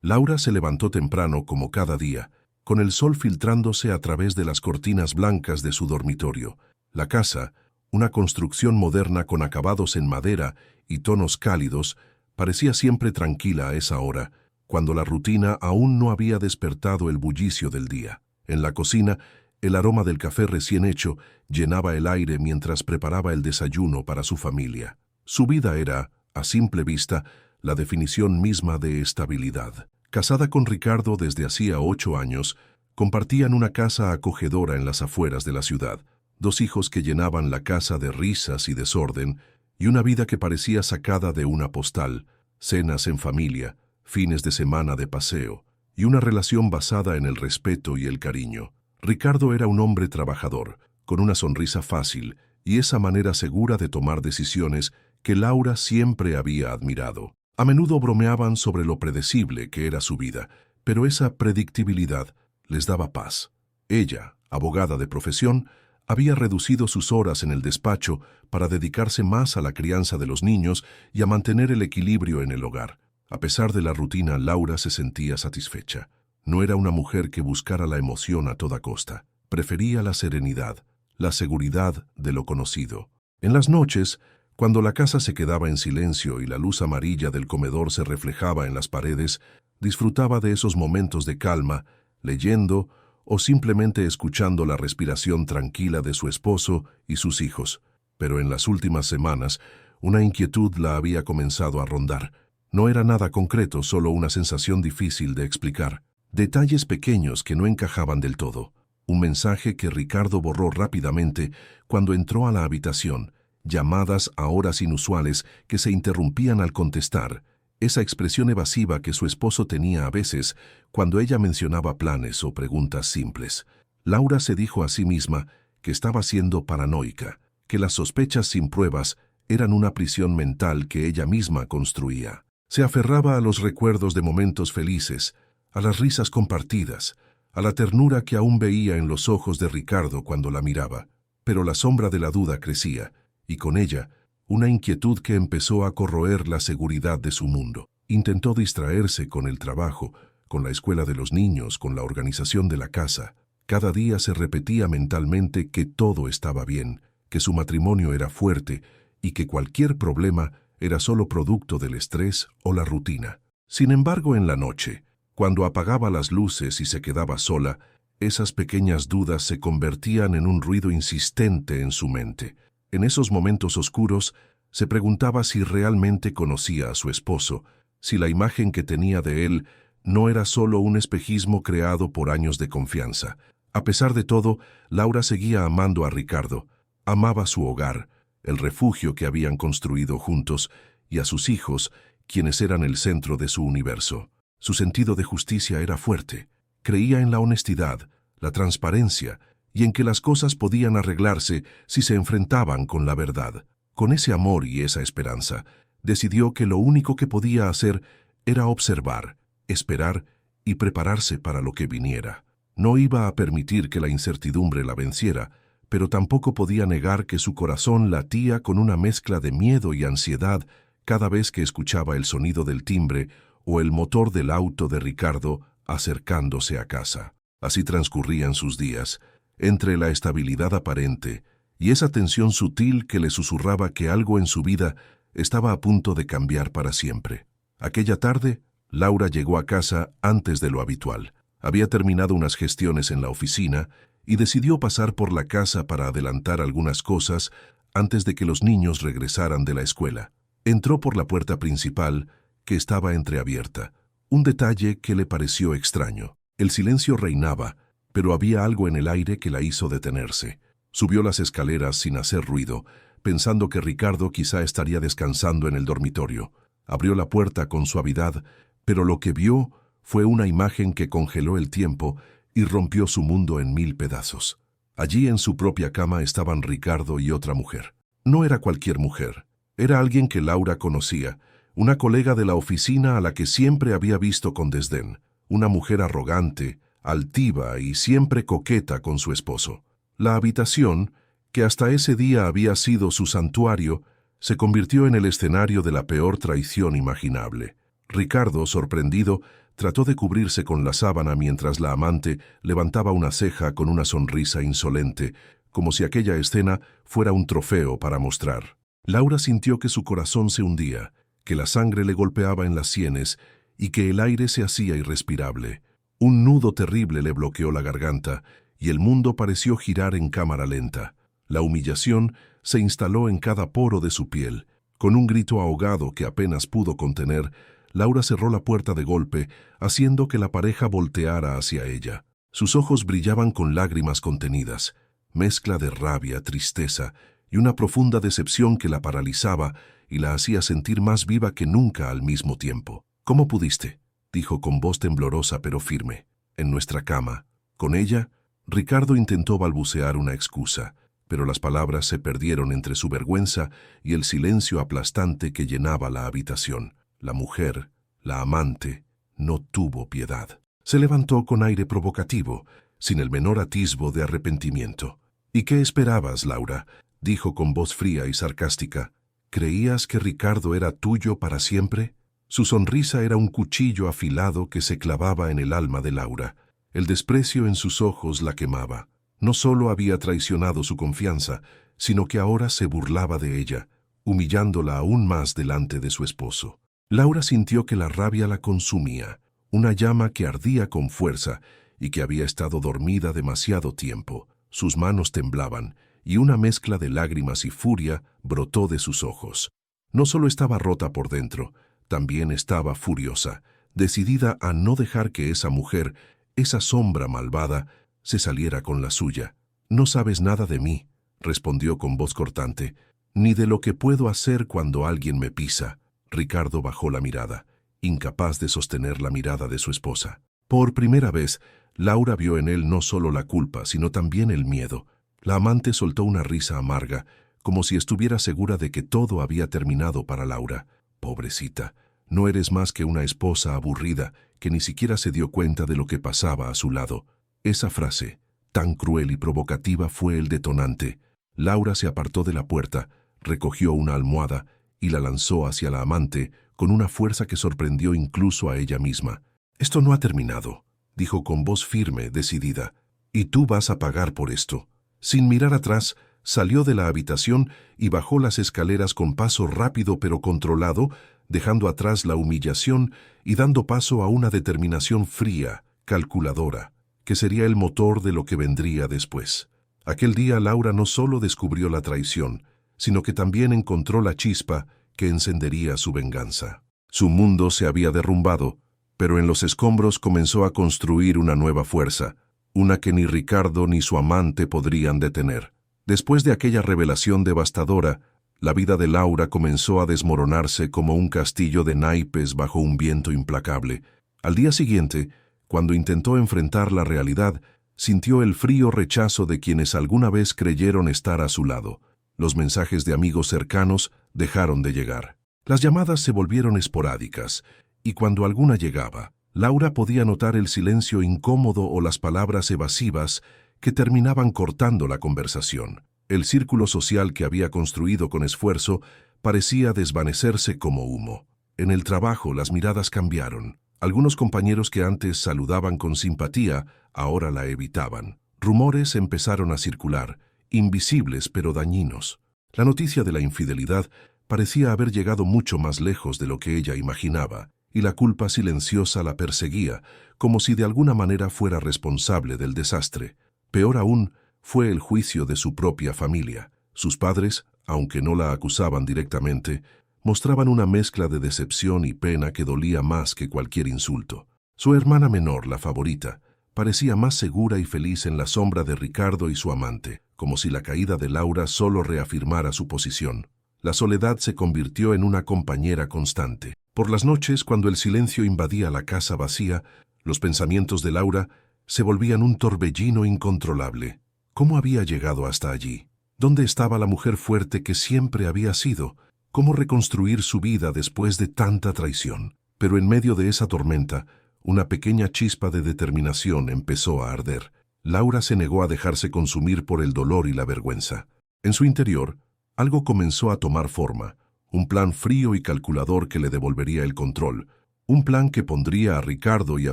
Laura se levantó temprano como cada día, con el sol filtrándose a través de las cortinas blancas de su dormitorio. La casa, una construcción moderna con acabados en madera y tonos cálidos, parecía siempre tranquila a esa hora, cuando la rutina aún no había despertado el bullicio del día. En la cocina, el aroma del café recién hecho llenaba el aire mientras preparaba el desayuno para su familia. Su vida era, a simple vista, la definición misma de estabilidad. Casada con Ricardo desde hacía 8 años, compartían una casa acogedora en las afueras de la ciudad, 2 hijos que llenaban la casa de risas y desorden, y una vida que parecía sacada de una postal, cenas en familia, fines de semana de paseo, y una relación basada en el respeto y el cariño. Ricardo era un hombre trabajador, con una sonrisa fácil y esa manera segura de tomar decisiones que Laura siempre había admirado. A menudo bromeaban sobre lo predecible que era su vida, pero esa predictibilidad les daba paz. Ella, abogada de profesión, había reducido sus horas en el despacho para dedicarse más a la crianza de los niños y a mantener el equilibrio en el hogar. A pesar de la rutina, Laura se sentía satisfecha. No era una mujer que buscara la emoción a toda costa. Prefería la serenidad, la seguridad de lo conocido. En las noches, cuando la casa se quedaba en silencio y la luz amarilla del comedor se reflejaba en las paredes, disfrutaba de esos momentos de calma, leyendo o simplemente escuchando la respiración tranquila de su esposo y sus hijos. Pero en las últimas semanas, una inquietud la había comenzado a rondar. No era nada concreto, solo una sensación difícil de explicar. Detalles pequeños que no encajaban del todo. Un mensaje que Ricardo borró rápidamente cuando entró a la habitación. Llamadas a horas inusuales que se interrumpían al contestar. Esa expresión evasiva que su esposo tenía a veces cuando ella mencionaba planes o preguntas simples. Laura se dijo a sí misma que estaba siendo paranoica, que las sospechas sin pruebas eran una prisión mental que ella misma construía. Se aferraba a los recuerdos de momentos felices, a las risas compartidas, a la ternura que aún veía en los ojos de Ricardo cuando la miraba. Pero la sombra de la duda crecía, y con ella, una inquietud que empezó a corroer la seguridad de su mundo. Intentó distraerse con el trabajo, con la escuela de los niños, con la organización de la casa. Cada día se repetía mentalmente que todo estaba bien, que su matrimonio era fuerte y que cualquier problema era solo producto del estrés o la rutina. Sin embargo, en la noche, cuando apagaba las luces y se quedaba sola, esas pequeñas dudas se convertían en un ruido insistente en su mente. En esos momentos oscuros, se preguntaba si realmente conocía a su esposo, si la imagen que tenía de él no era solo un espejismo creado por años de confianza. A pesar de todo, Laura seguía amando a Ricardo, amaba su hogar, el refugio que habían construido juntos, y a sus hijos, quienes eran el centro de su universo. Su sentido de justicia era fuerte. Creía en la honestidad, la transparencia, y en que las cosas podían arreglarse si se enfrentaban con la verdad. Con ese amor y esa esperanza, decidió que lo único que podía hacer era observar, esperar y prepararse para lo que viniera. No iba a permitir que la incertidumbre la venciera, pero tampoco podía negar que su corazón latía con una mezcla de miedo y ansiedad cada vez que escuchaba el sonido del timbre o el motor del auto de Ricardo acercándose a casa. Así transcurrían sus días, entre la estabilidad aparente y esa tensión sutil que le susurraba que algo en su vida estaba a punto de cambiar para siempre. Aquella tarde, Laura llegó a casa antes de lo habitual. Había terminado unas gestiones en la oficina y decidió pasar por la casa para adelantar algunas cosas antes de que los niños regresaran de la escuela. Entró por la puerta principal, que estaba entreabierta, un detalle que le pareció extraño. El silencio reinaba, pero había algo en el aire que la hizo detenerse. Subió las escaleras sin hacer ruido, pensando que Ricardo quizá estaría descansando en el dormitorio. Abrió la puerta con suavidad, pero lo que vio fue una imagen que congeló el tiempo y rompió su mundo en 1000 pedazos. Allí en su propia cama estaban Ricardo y otra mujer. No era cualquier mujer, era alguien que Laura conocía, una colega de la oficina a la que siempre había visto con desdén, una mujer arrogante, altiva y siempre coqueta con su esposo. La habitación, que hasta ese día había sido su santuario, se convirtió en el escenario de la peor traición imaginable. Ricardo, sorprendido, Trató de cubrirse con la sábana mientras la amante levantaba una ceja con una sonrisa insolente, como si aquella escena fuera un trofeo para mostrar. Laura sintió que su corazón se hundía, que la sangre le golpeaba en las sienes y que el aire se hacía irrespirable. Un nudo terrible le bloqueó la garganta y el mundo pareció girar en cámara lenta. La humillación se instaló en cada poro de su piel. Con un grito ahogado que apenas pudo contener, Laura cerró la puerta de golpe, haciendo que la pareja volteara hacia ella. Sus ojos brillaban con lágrimas contenidas, mezcla de rabia, tristeza y una profunda decepción que la paralizaba y la hacía sentir más viva que nunca al mismo tiempo. «¿Cómo pudiste?», dijo con voz temblorosa pero firme. «En nuestra cama. ¿Con ella?». Ricardo intentó balbucear una excusa, pero las palabras se perdieron entre su vergüenza y el silencio aplastante que llenaba la habitación. La mujer, la amante, no tuvo piedad. Se levantó con aire provocativo, sin el menor atisbo de arrepentimiento. «¿Y qué esperabas, Laura?», dijo con voz fría y sarcástica. «¿Creías que Ricardo era tuyo para siempre?». Su sonrisa era un cuchillo afilado que se clavaba en el alma de Laura. El desprecio en sus ojos la quemaba. No solo había traicionado su confianza, sino que ahora se burlaba de ella, humillándola aún más delante de su esposo. Laura sintió que la rabia la consumía, una llama que ardía con fuerza y que había estado dormida demasiado tiempo. Sus manos temblaban y una mezcla de lágrimas y furia brotó de sus ojos. No solo estaba rota por dentro, también estaba furiosa, decidida a no dejar que esa mujer, esa sombra malvada, se saliera con la suya. «No sabes nada de mí», respondió con voz cortante, «ni de lo que puedo hacer cuando alguien me pisa». Ricardo bajó la mirada, incapaz de sostener la mirada de su esposa. Por primera vez, Laura vio en él no solo la culpa, sino también el miedo. La amante soltó una risa amarga, como si estuviera segura de que todo había terminado para Laura. «Pobrecita, no eres más que una esposa aburrida que ni siquiera se dio cuenta de lo que pasaba a su lado». Esa frase, tan cruel y provocativa, fue el detonante. Laura se apartó de la puerta, recogió una almohada y la lanzó hacia la amante con una fuerza que sorprendió incluso a ella misma. «Esto no ha terminado», dijo con voz firme, decidida. «Y tú vas a pagar por esto». Sin mirar atrás, salió de la habitación y bajó las escaleras con paso rápido pero controlado, dejando atrás la humillación y dando paso a una determinación fría, calculadora, que sería el motor de lo que vendría después. Aquel día Laura no solo descubrió la traición, sino que también encontró la chispa que encendería su venganza. Su mundo se había derrumbado, pero en los escombros comenzó a construir una nueva fuerza, una que ni Ricardo ni su amante podrían detener. Después de aquella revelación devastadora, la vida de Laura comenzó a desmoronarse como un castillo de naipes bajo un viento implacable. Al día siguiente, cuando intentó enfrentar la realidad, sintió el frío rechazo de quienes alguna vez creyeron estar a su lado. Los mensajes de amigos cercanos dejaron de llegar. Las llamadas se volvieron esporádicas, y cuando alguna llegaba, Laura podía notar el silencio incómodo o las palabras evasivas que terminaban cortando la conversación. El círculo social que había construido con esfuerzo parecía desvanecerse como humo. En el trabajo las miradas cambiaron. Algunos compañeros que antes saludaban con simpatía, ahora la evitaban. Rumores empezaron a circular, invisibles pero dañinos. La noticia de la infidelidad parecía haber llegado mucho más lejos de lo que ella imaginaba, y la culpa silenciosa la perseguía, como si de alguna manera fuera responsable del desastre. Peor aún, fue el juicio de su propia familia. Sus padres, aunque no la acusaban directamente, mostraban una mezcla de decepción y pena que dolía más que cualquier insulto. Su hermana menor, la favorita, parecía más segura y feliz en la sombra de Ricardo y su amante, como si la caída de Laura solo reafirmara su posición. La soledad se convirtió en una compañera constante. Por las noches, cuando el silencio invadía la casa vacía, los pensamientos de Laura se volvían un torbellino incontrolable. ¿Cómo había llegado hasta allí? ¿Dónde estaba la mujer fuerte que siempre había sido? ¿Cómo reconstruir su vida después de tanta traición? Pero en medio de esa tormenta, una pequeña chispa de determinación empezó a arder. Laura se negó a dejarse consumir por el dolor y la vergüenza. En su interior, algo comenzó a tomar forma, un plan frío y calculador que le devolvería el control, Un plan que pondría a Ricardo y a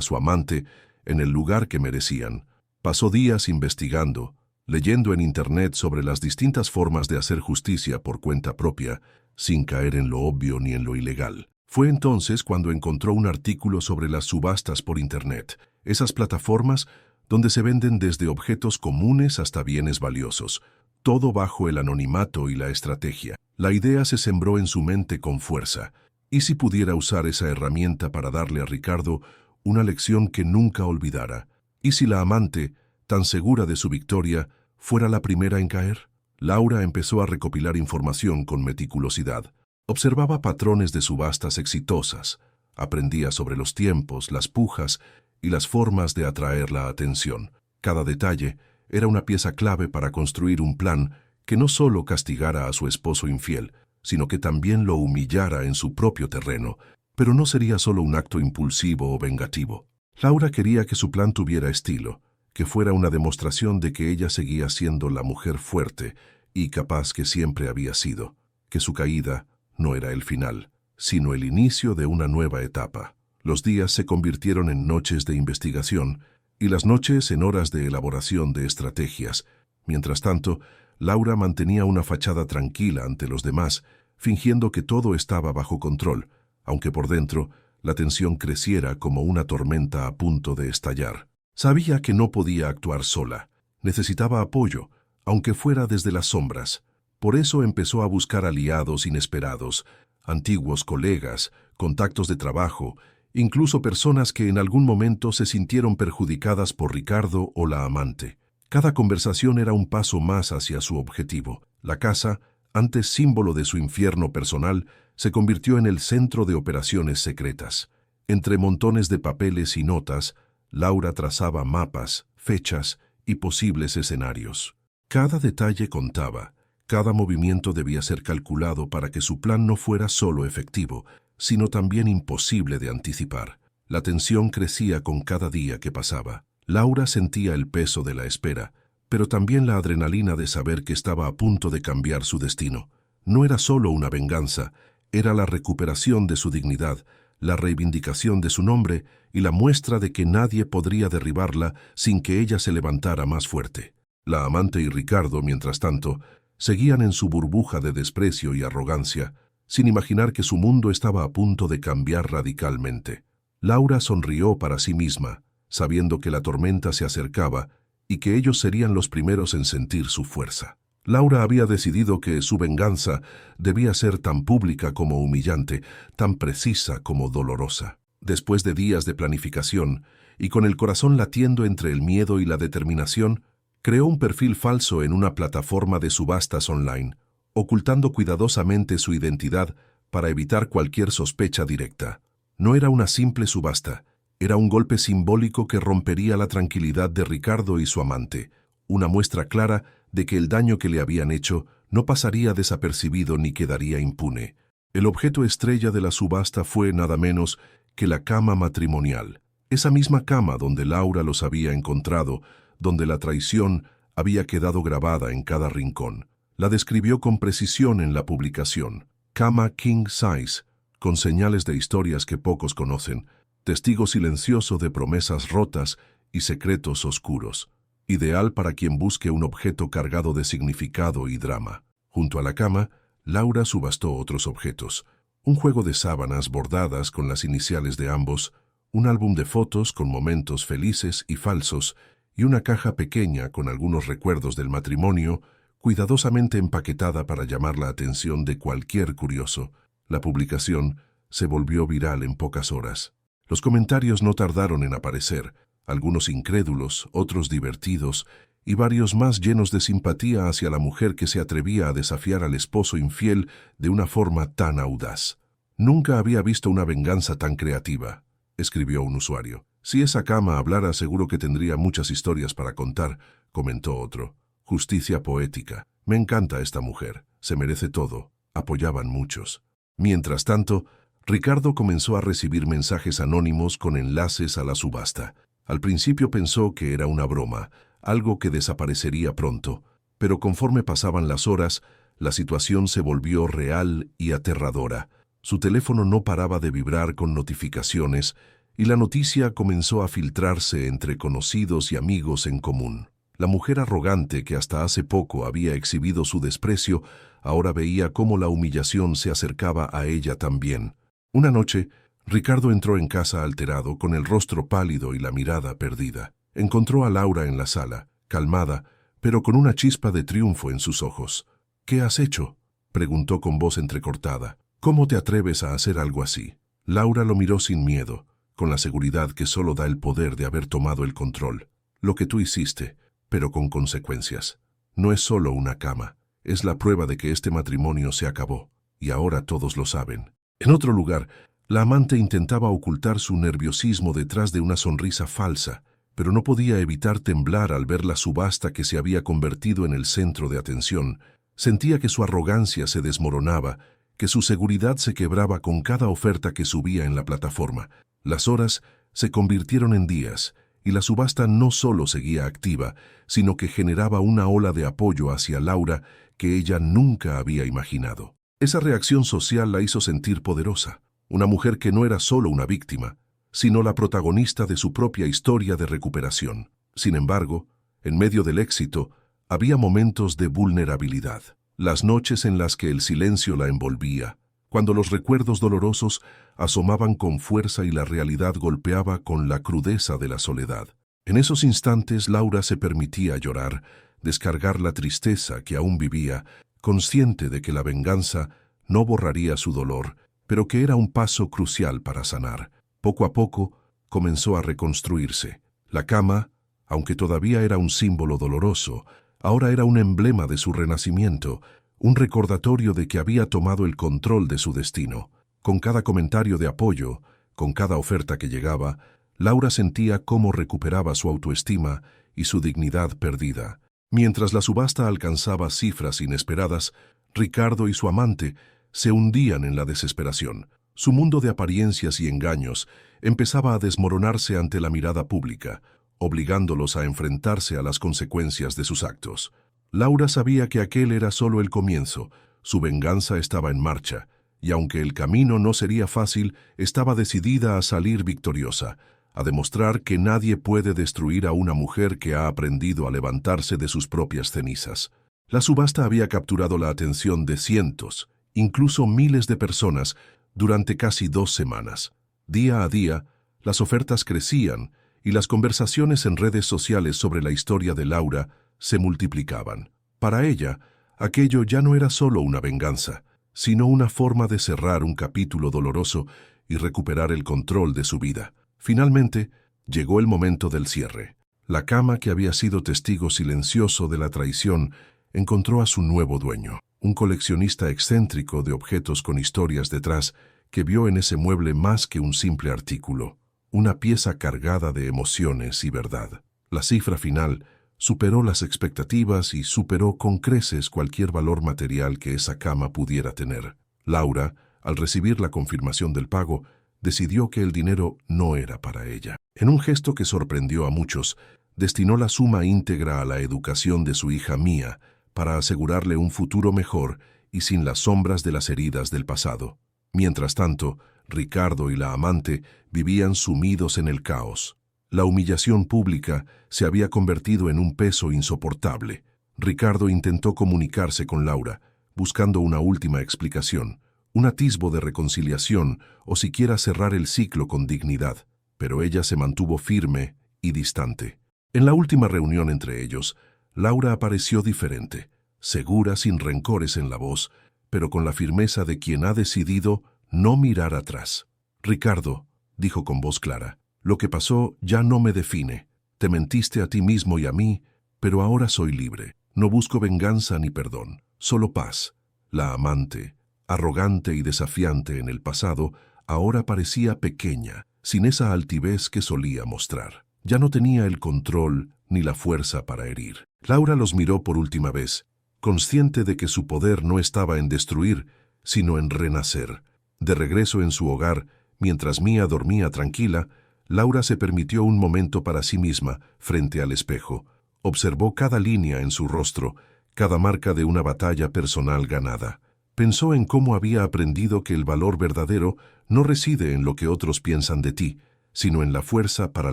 su amante en el lugar que merecían. Pasó días investigando, leyendo en Internet sobre las distintas formas de hacer justicia por cuenta propia, sin caer en lo obvio ni en lo ilegal. Fue entonces cuando encontró un artículo sobre las subastas por Internet, esas plataformas donde se venden desde objetos comunes hasta bienes valiosos, todo bajo el anonimato y la estrategia. La idea se sembró en su mente con fuerza. ¿Y si pudiera usar esa herramienta para darle a Ricardo una lección que nunca olvidara? ¿Y si la amante, tan segura de su victoria, fuera la primera en caer? Laura empezó a recopilar información con meticulosidad. Observaba patrones de subastas exitosas, aprendía sobre los tiempos, las pujas y las formas de atraer la atención. Cada detalle era una pieza clave para construir un plan que no solo castigara a su esposo infiel, sino que también lo humillara en su propio terreno. Pero no sería solo un acto impulsivo o vengativo. Laura quería que su plan tuviera estilo, que fuera una demostración de que ella seguía siendo la mujer fuerte y capaz que siempre había sido, que su caída no era el final, sino el inicio de una nueva etapa. Los días se convirtieron en noches de investigación y las noches en horas de elaboración de estrategias. Mientras tanto, Laura mantenía una fachada tranquila ante los demás, fingiendo que todo estaba bajo control, aunque por dentro la tensión creciera como una tormenta a punto de estallar. Sabía que no podía actuar sola, necesitaba apoyo, aunque fuera desde las sombras. Por eso empezó a buscar aliados inesperados, antiguos colegas, contactos de trabajo, incluso personas que en algún momento se sintieron perjudicadas por Ricardo o la amante. Cada conversación era un paso más hacia su objetivo. La casa, antes símbolo de su infierno personal, se convirtió en el centro de operaciones secretas. Entre montones de papeles y notas, Laura trazaba mapas, fechas y posibles escenarios. Cada detalle contaba, cada movimiento debía ser calculado para que su plan no fuera solo efectivo, sino también imposible de anticipar. La tensión crecía con cada día que pasaba. Laura sentía el peso de la espera, pero también la adrenalina de saber que estaba a punto de cambiar su destino. No era solo una venganza, era la recuperación de su dignidad, la reivindicación de su nombre y la muestra de que nadie podría derribarla sin que ella se levantara más fuerte. La amante y Ricardo, mientras tanto, seguían en su burbuja de desprecio y arrogancia, sin imaginar que su mundo estaba a punto de cambiar radicalmente. Laura sonrió para sí misma, sabiendo que la tormenta se acercaba y que ellos serían los primeros en sentir su fuerza. Laura había decidido que su venganza debía ser tan pública como humillante, tan precisa como dolorosa. Después de días de planificación, y con el corazón latiendo entre el miedo y la determinación, creó un perfil falso en una plataforma de subastas online, ocultando cuidadosamente su identidad para evitar cualquier sospecha directa. No era una simple subasta, era un golpe simbólico que rompería la tranquilidad de Ricardo y su amante, una muestra clara de que el daño que le habían hecho no pasaría desapercibido ni quedaría impune. El objeto estrella de la subasta fue nada menos que la cama matrimonial, esa misma cama donde Laura los había encontrado, donde la traición había quedado grabada en cada rincón. La describió con precisión en la publicación. Cama king size, con señales de historias que pocos conocen, testigo silencioso de promesas rotas y secretos oscuros. Ideal para quien busque un objeto cargado de significado y drama. Junto a la cama, Laura subastó otros objetos. Un juego de sábanas bordadas con las iniciales de ambos, un álbum de fotos con momentos felices y falsos, y una caja pequeña con algunos recuerdos del matrimonio, cuidadosamente empaquetada para llamar la atención de cualquier curioso. La publicación se volvió viral en pocas horas. Los comentarios no tardaron en aparecer, algunos incrédulos, otros divertidos, y varios más llenos de simpatía hacia la mujer que se atrevía a desafiar al esposo infiel de una forma tan audaz. «Nunca había visto una venganza tan creativa», escribió un usuario. «Si esa cama hablara, seguro que tendría muchas historias para contar», comentó otro. «Justicia poética. Me encanta esta mujer. Se merece todo», apoyaban muchos. Mientras tanto, Ricardo comenzó a recibir mensajes anónimos con enlaces a la subasta. Al principio pensó que era una broma, algo que desaparecería pronto, pero conforme pasaban las horas, la situación se volvió real y aterradora. Su teléfono no paraba de vibrar con notificaciones y la noticia comenzó a filtrarse entre conocidos y amigos en común. La mujer arrogante que hasta hace poco había exhibido su desprecio, ahora veía cómo la humillación se acercaba a ella también. Una noche, Ricardo entró en casa alterado, con el rostro pálido y la mirada perdida. Encontró a Laura en la sala, calmada, pero con una chispa de triunfo en sus ojos. «¿Qué has hecho?», preguntó con voz entrecortada. «¿Cómo te atreves a hacer algo así?». Laura lo miró sin miedo, con la seguridad que solo da el poder de haber tomado el control. «Lo que tú hiciste, pero con consecuencias. No es solo una cama, es la prueba de que este matrimonio se acabó, y ahora todos lo saben». En otro lugar, la amante intentaba ocultar su nerviosismo detrás de una sonrisa falsa, pero no podía evitar temblar al ver la subasta que se había convertido en el centro de atención. Sentía que su arrogancia se desmoronaba, que su seguridad se quebraba con cada oferta que subía en la plataforma. Las horas se convirtieron en días, y la subasta no solo seguía activa, sino que generaba una ola de apoyo hacia Laura que ella nunca había imaginado. Esa reacción social la hizo sentir poderosa, una mujer que no era solo una víctima, sino la protagonista de su propia historia de recuperación. Sin embargo, en medio del éxito, había momentos de vulnerabilidad. Las noches en las que el silencio la envolvía, cuando los recuerdos dolorosos asomaban con fuerza y la realidad golpeaba con la crudeza de la soledad. En esos instantes Laura se permitía llorar, descargar la tristeza que aún vivía, consciente de que la venganza no borraría su dolor, pero que era un paso crucial para sanar. Poco a poco comenzó a reconstruirse. La cama, aunque todavía era un símbolo doloroso, ahora era un emblema de su renacimiento, un recordatorio de que había tomado el control de su destino. Con cada comentario de apoyo, con cada oferta que llegaba, Laura sentía cómo recuperaba su autoestima y su dignidad perdida. Mientras la subasta alcanzaba cifras inesperadas, Ricardo y su amante se hundían en la desesperación. Su mundo de apariencias y engaños empezaba a desmoronarse ante la mirada pública, obligándolos a enfrentarse a las consecuencias de sus actos. Laura sabía que aquel era solo el comienzo, su venganza estaba en marcha, y aunque el camino no sería fácil, estaba decidida a salir victoriosa, a demostrar que nadie puede destruir a una mujer que ha aprendido a levantarse de sus propias cenizas. La subasta había capturado la atención de cientos, incluso miles de personas, durante casi 2 semanas. Día a día, las ofertas crecían y las conversaciones en redes sociales sobre la historia de Laura se multiplicaban. Para ella, aquello ya no era solo una venganza, sino una forma de cerrar un capítulo doloroso y recuperar el control de su vida. Finalmente, llegó el momento del cierre. La cama que había sido testigo silencioso de la traición encontró a su nuevo dueño, un coleccionista excéntrico de objetos con historias detrás que vio en ese mueble más que un simple artículo, una pieza cargada de emociones y verdad. La cifra final superó las expectativas y superó con creces cualquier valor material que esa cama pudiera tener. Laura, al recibir la confirmación del pago, decidió que el dinero no era para ella. En un gesto que sorprendió a muchos, destinó la suma íntegra a la educación de su hija Mía para asegurarle un futuro mejor y sin las sombras de las heridas del pasado. Mientras tanto, Ricardo y la amante vivían sumidos en el caos. La humillación pública se había convertido en un peso insoportable. Ricardo intentó comunicarse con Laura, buscando una última explicación, un atisbo de reconciliación o siquiera cerrar el ciclo con dignidad, pero ella se mantuvo firme y distante. En la última reunión entre ellos, Laura apareció diferente, segura, sin rencores en la voz, pero con la firmeza de quien ha decidido no mirar atrás. «Ricardo», dijo con voz clara, «lo que pasó ya no me define. Te mentiste a ti mismo y a mí, pero ahora soy libre. No busco venganza ni perdón, solo paz». La amante, arrogante y desafiante en el pasado, ahora parecía pequeña, sin esa altivez que solía mostrar. Ya no tenía el control ni la fuerza para herir. Laura los miró por última vez, consciente de que su poder no estaba en destruir, sino en renacer. De regreso en su hogar, mientras Mía dormía tranquila, Laura se permitió un momento para sí misma, frente al espejo. Observó cada línea en su rostro, cada marca de una batalla personal ganada. Pensó en cómo había aprendido que el valor verdadero no reside en lo que otros piensan de ti, sino en la fuerza para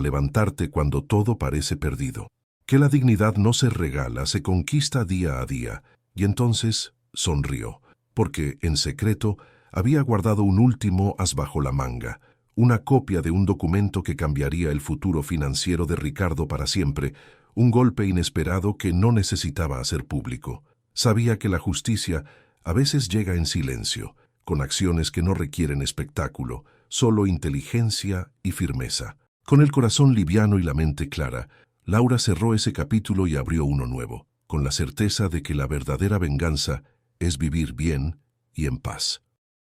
levantarte cuando todo parece perdido. Que la dignidad no se regala, se conquista día a día. Y entonces sonrió, porque, en secreto, había guardado un último as bajo la manga, una copia de un documento que cambiaría el futuro financiero de Ricardo para siempre, un golpe inesperado que no necesitaba hacer público. Sabía que la justicia a veces llega en silencio, con acciones que no requieren espectáculo, solo inteligencia y firmeza. Con el corazón liviano y la mente clara, Laura cerró ese capítulo y abrió uno nuevo, con la certeza de que la verdadera venganza es vivir bien y en paz.